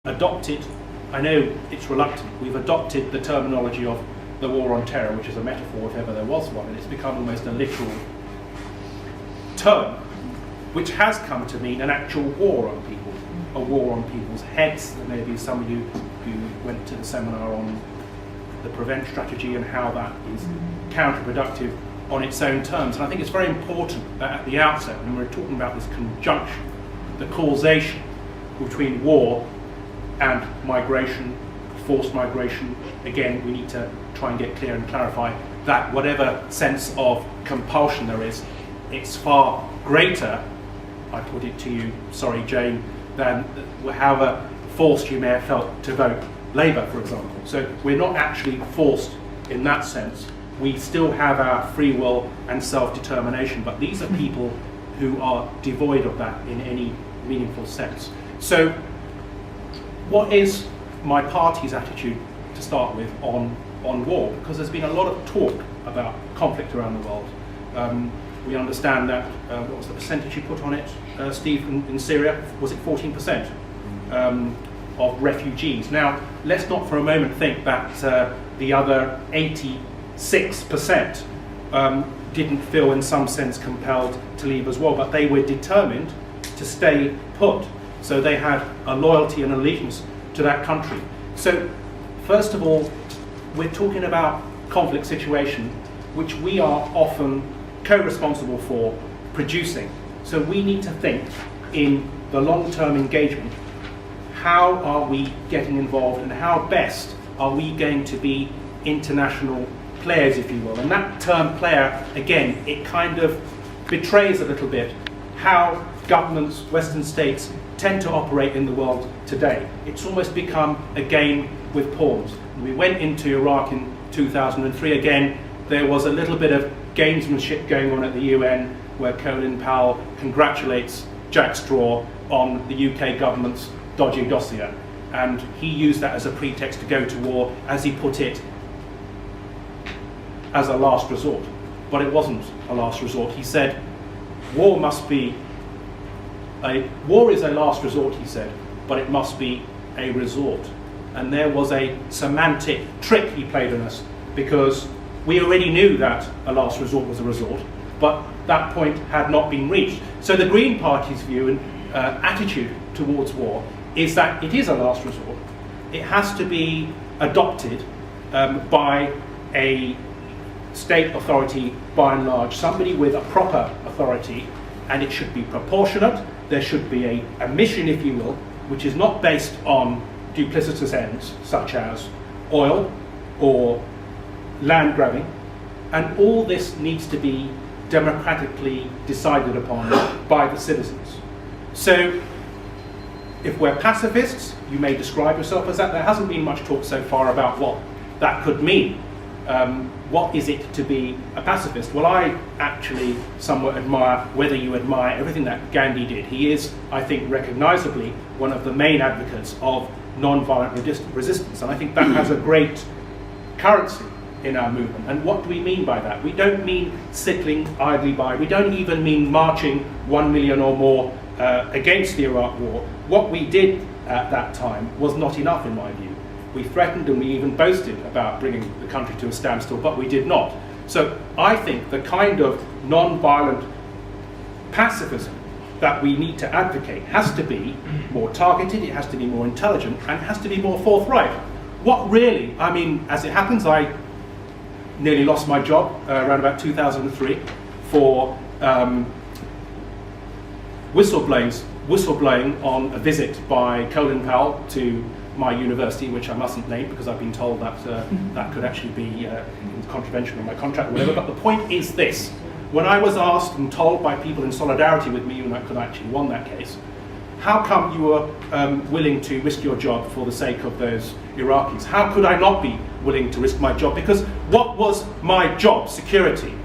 adopted, I know it's reluctant, we've adopted the terminology of the war on terror, which is a metaphor if ever there was one, and it's become almost a literal term, which has come to mean an actual war on people, a war on people's heads. There may be some of you who went to the seminar on the prevent strategy and how that is counterproductive on its own terms. And I think it's very important that at the outset, when we're talking about this conjunction, the causation between war and migration, forced migration, again, we need to try and get clear and clarify that whatever sense of compulsion there is, it's far greater, I put it to you, sorry Jane, than however forced you may have felt to vote Labour, for example. So we're not actually forced in that sense. We still have our free will and self-determination, but these are people who are devoid of that in any meaningful sense. So what is my party's attitude to start with on war? Because there's been a lot of talk about conflict around the world. We understand that, what was the percentage you put on it, Steve, in Syria? Was it 14% of refugees? Now, let's not for a moment think that the other 86% didn't feel in some sense compelled to leave as well, but they were determined to stay put. So they had a loyalty and allegiance to that country. So, first of all, we're talking about conflict situation, which we are often co-responsible for producing. So we need to think in the long-term engagement, how are we getting involved and how best are we going to be international players, if you will. And that term player, again, it kind of betrays a little bit how governments, Western states, tend to operate in the world today. It's almost become a game with pawns. We went into Iraq in 2003. Again, there was a little bit of gamesmanship going on at the UN, where Colin Powell congratulates Jack Straw on the UK government's dodgy dossier. And he used that as a pretext to go to war, as he put it, as a last resort. But it wasn't a last resort. He said, war is a last resort, he said, but it must be a resort. And there was a semantic trick he played on us, because we already knew that a last resort was a resort, but that point had not been reached. So the Green Party's view and attitude towards war is that it is a last resort. It has to be adopted by a state authority, by and large, somebody with a proper authority, and it should be proportionate. There should be a mission, if you will, which is not based on duplicitous ends, such as oil or land grabbing, and all this needs to be democratically decided upon by the citizens. So, if we're pacifists, you may describe yourself as that. There hasn't been much talk so far about what that could mean. What is it to be a pacifist? Well, I actually somewhat admire, whether you admire everything that Gandhi did. He is, I think, recognisably one of the main advocates of non-violent resistance, and I think that has a great currency in our movement. And what do we mean by that? We don't mean sitting idly by. We don't even mean marching 1 million or more against the Iraq war. What we did at that time was not enough, in my view. We threatened and we even boasted about bringing the country to a standstill, but we did not. So I think the kind of non-violent pacifism that we need to advocate has to be more targeted, it has to be more intelligent, and it has to be more forthright. What really, I mean, as it happens, I nearly lost my job around about 2003 for whistleblowing on a visit by Colin Powell to my university, which I mustn't name because I've been told that that could actually be contravention of my contract or whatever. But the point is this: when I was asked and told by people in solidarity with me, and I could actually won that case, how come you were willing to risk your job for the sake of those Iraqis? How could I not be willing to risk my job? Because what was my job security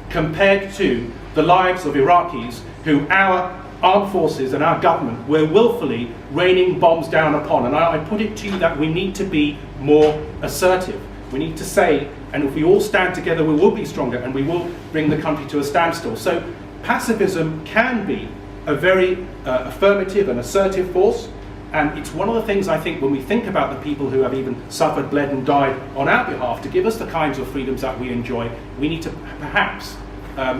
compared to the lives of Iraqis who our armed forces and our government were willfully raining bombs down upon? And I put it to you that we need to be more assertive. We need to say, and if we all stand together, we will be stronger and we will bring the country to a standstill. So pacifism can be a very affirmative and assertive force. And it's one of the things I think when we think about the people who have even suffered, bled and died on our behalf to give us the kinds of freedoms that we enjoy, we need to perhaps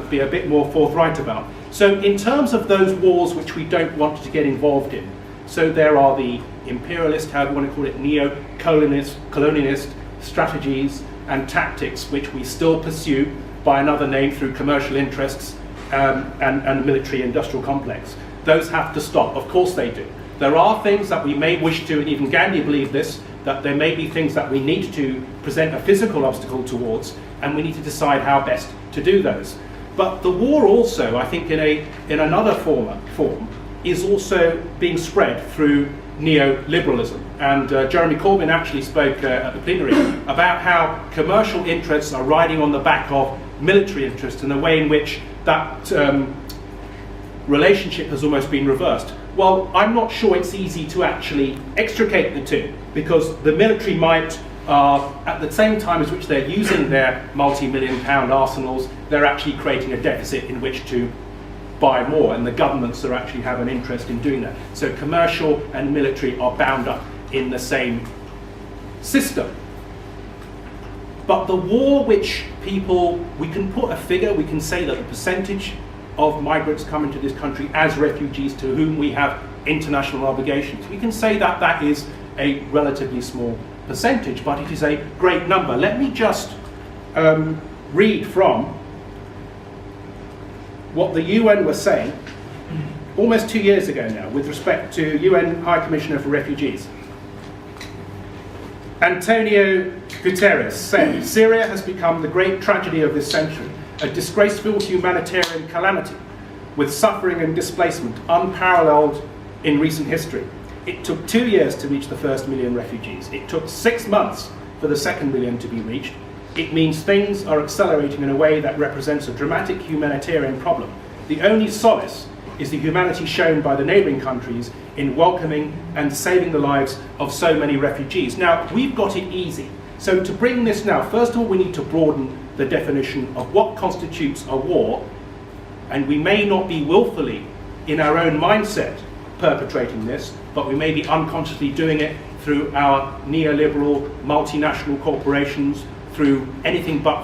be a bit more forthright about. So in terms of those wars which we don't want to get involved in, so there are the imperialist, how do you want to call it, neo-colonialist strategies and tactics which we still pursue by another name through commercial interests and military industrial complex. Those have to stop, of course they do. There are things that we may wish to, and even Gandhi believed this, that there may be things that we need to present a physical obstacle towards, and we need to decide how best to do those. But the war also, I think in another form, is also being spread through neoliberalism. And Jeremy Corbyn actually spoke at the plenary about how commercial interests are riding on the back of military interests, and the way in which that relationship has almost been reversed. Well, I'm not sure it's easy to actually extricate the two, because the military might, at the same time as which they're using their multi-million-pound arsenals, they're actually creating a deficit in which to buy more, and the governments are actually have an interest in doing that. So commercial and military are bound up in the same system. But the war which people, we can put a figure, we can say that the percentage of migrants come into this country as refugees to whom we have international obligations, we can say that that is a relatively small percentage, but it is a great number. Let me just read from what the UN was saying almost 2 years ago now with respect to UN High Commissioner for Refugees. Antonio Guterres said, "Syria has become the great tragedy of this century, a disgraceful humanitarian calamity with suffering and displacement unparalleled in recent history. It took 2 years to reach the first million refugees. It took 6 months for the second million to be reached. It means things are accelerating in a way that represents a dramatic humanitarian problem. The only solace is the humanity shown by the neighbouring countries in welcoming and saving the lives of so many refugees." Now, we've got it easy. So to bring this now, first of all, we need to broaden the definition of what constitutes a war, and we may not be willfully in our own mindset perpetrating this, but we may be unconsciously doing it through our neoliberal multinational corporations, through anything but,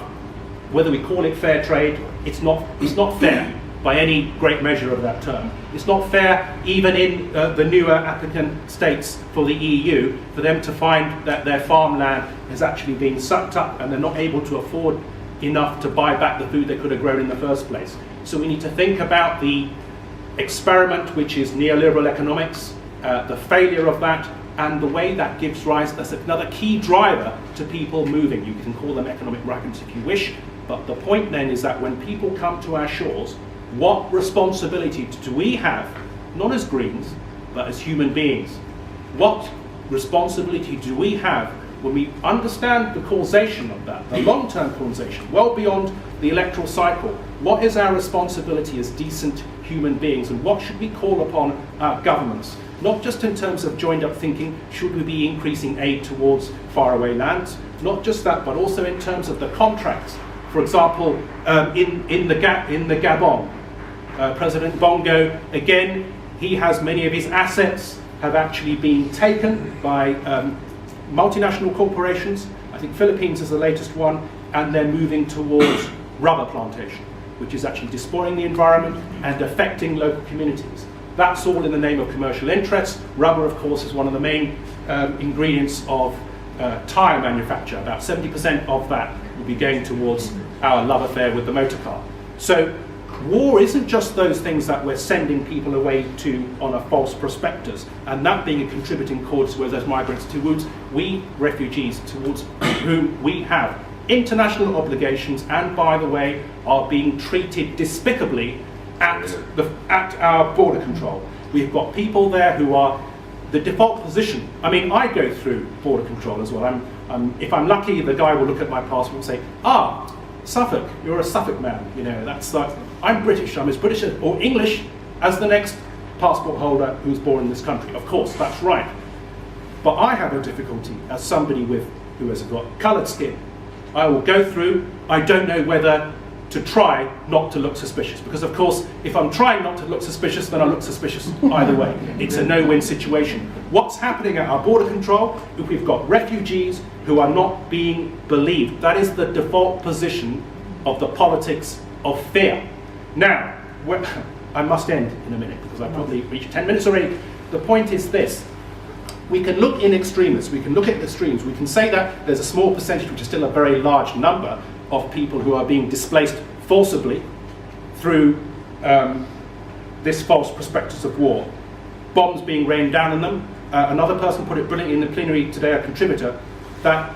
whether we call it fair trade, it's not fair by any great measure of that term. It's not fair even in the newer applicant states for the EU for them to find that their farmland has actually been sucked up and they're not able to afford enough to buy back the food they could have grown in the first place. So we need to think about the experiment which is neoliberal economics, the failure of that, and the way that gives rise, that's another key driver to people moving. You can call them economic migrants if you wish, but the point then is that when people come to our shores, what responsibility do we have, not as Greens, but as human beings? What responsibility do we have when we understand the causation of that, the long-term causation, well beyond the electoral cycle? What is our responsibility as decent human beings, and what should we call upon our governments? Not just in terms of joined-up thinking, should we be increasing aid towards faraway lands? Not just that, but also in terms of the contracts. For example, in the Gabon, President Bongo, again, he has many of his assets have actually been taken by multinational corporations. I think Philippines is the latest one, and they're moving towards rubber plantation, which is actually despoiling the environment and affecting local communities. That's all in the name of commercial interests. Rubber, of course, is one of the main ingredients of tyre manufacture. About 70% of that will be going towards our love affair with the motor car. So war isn't just those things that we're sending people away to on a false prospectus, and that being a contributing cause where those migrants towards we refugees, towards whom we have international obligations, and by the way, are being treated despicably at our border control. We've got people there who are the default position. I mean, I go through border control as well. If I'm lucky, the guy will look at my passport and say, "Ah, Suffolk, you're a Suffolk man." You know, that's like, I'm British. I'm as British or English as the next passport holder who's born in this country. Of course, that's right. But I have a difficulty as somebody who has got coloured skin. I will go through. I don't know whether to try not to look suspicious. Because of course, if I'm trying not to look suspicious, then I look suspicious either way. It's a no-win situation. What's happening at our border control? We've got refugees who are not being believed. That is the default position of the politics of fear. Now, I must end in a minute because I've probably reached 10 minutes already. The point is this. We can look in extremists, we can look at extremes, we can say that there's a small percentage, which is still a very large number, of people who are being displaced forcibly through this false prospectus of war. Bombs being rained down on them. Another person put it brilliantly in the plenary today, a contributor, that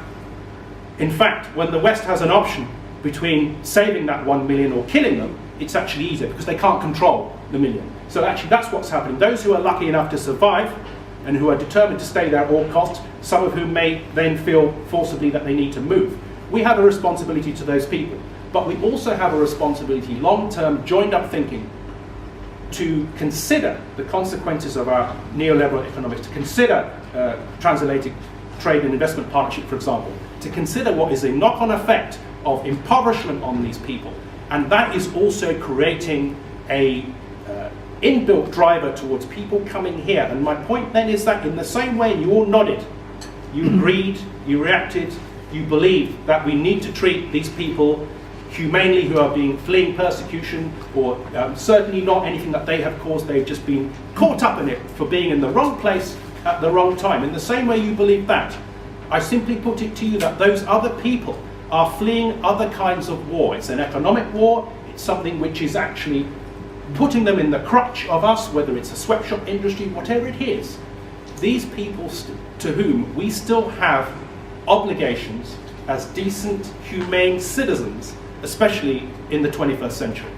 in fact, when the West has an option between saving that 1 million or killing them, it's actually easier because they can't control the million. So actually that's what's happening. Those who are lucky enough to survive and who are determined to stay there at all costs, some of whom may then feel forcibly that they need to move. We have a responsibility to those people, but we also have a responsibility, long-term, joined-up thinking, to consider the consequences of our neoliberal economics, to consider transatlantic trade and investment partnership, for example, to consider what is a knock-on effect of impoverishment on these people. And that is also creating a inbuilt driver towards people coming here. And my point then is that in the same way you all nodded, you agreed, you reacted, you believe that we need to treat these people humanely who are fleeing persecution, or certainly not anything that they have caused. They've just been caught up in it for being in the wrong place at the wrong time. In the same way you believe that, I simply put it to you that those other people are fleeing other kinds of war. It's an economic war. It's something which is actually putting them in the crutch of us, whether it's a sweatshop industry, whatever it is. These people to whom we still have obligations as decent, humane citizens, especially in the 21st century.